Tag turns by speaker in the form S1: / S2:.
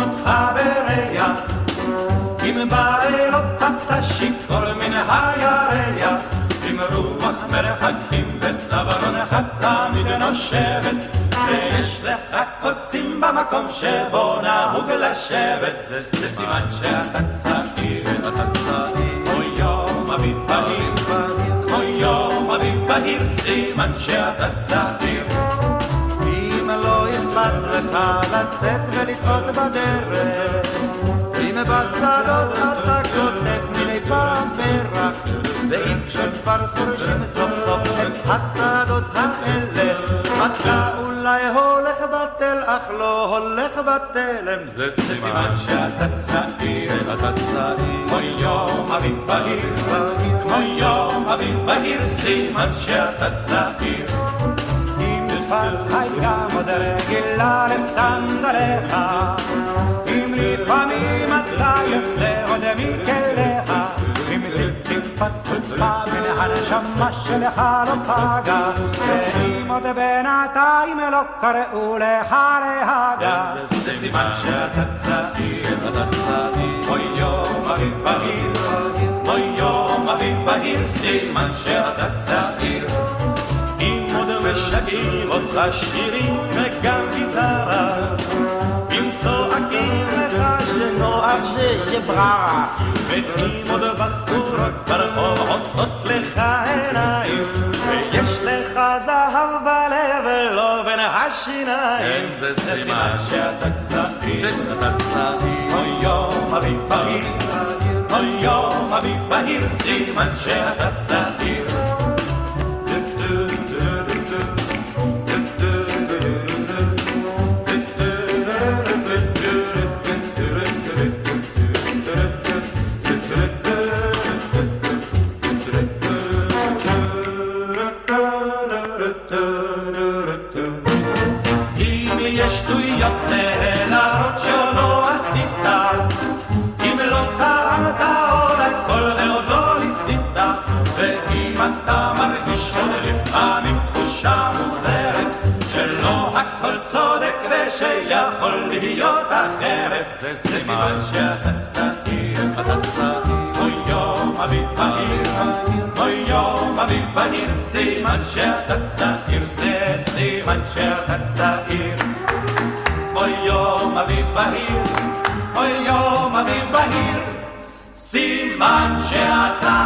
S1: אותך בריח, אם בלילות אתה שיכור מן הירח, עם רוח מרחקים בצווארונך תמיד נושבת, ויש לך קוצים במקום שבו נהוג לשבת, זה סימן שאתה צעיר, כמו יום אביב בהיר, כמו יום אביב בהיר, סימן שאתה צעיר. אם לא אכפת לך לצאת ולטעות בדרך, אם בשדות אתה כותב מיני פעם פרח, ואם כשכבר חורשים סוף סוף את השדות האלה, אתה אולי הולך בטל אך לא הולך בתלם, זה סימן שאתה צעיר, כמו יום אביב בהיר, כמו יום אביב בהיר, סימן שאתה צעיר. אם שפת הייתה עוד רגילה לסנדליך, אם לפעמים אתה יוצא עוד מכליך, אם טיפת חוצפה מן הנשמה שלך לא פגע, ואם עוד בינתיים לא קראו לך להגע, זה סימן שאתה צעיר, כמו יום אביב בהיר, כמו יום אביב בהיר, סימן שאתה צעיר. אם עוד משגעים אותך שירים וגם גיטרה, אם צועקים לך שנוח שבררה, ואם עוד בחורות ברחוב עושות לך עיניים, ויש לך זהב בלב ולא בין השיניים, זה סימן שאתה צעיר, כמו יום אביב בהיר, כמו יום אביב בהיר, סימן שאתה צעיר. שיכול להיות אחרת, זה סימן שאתה צעיר, כמו יום אביב בהיר, כמו יום אביב בהיר, סימן שאתה צעיר, זה סימן שאתה צעיר. כמו יום אביב בהיר, כמו יום אביב בהיר, סימן שאתה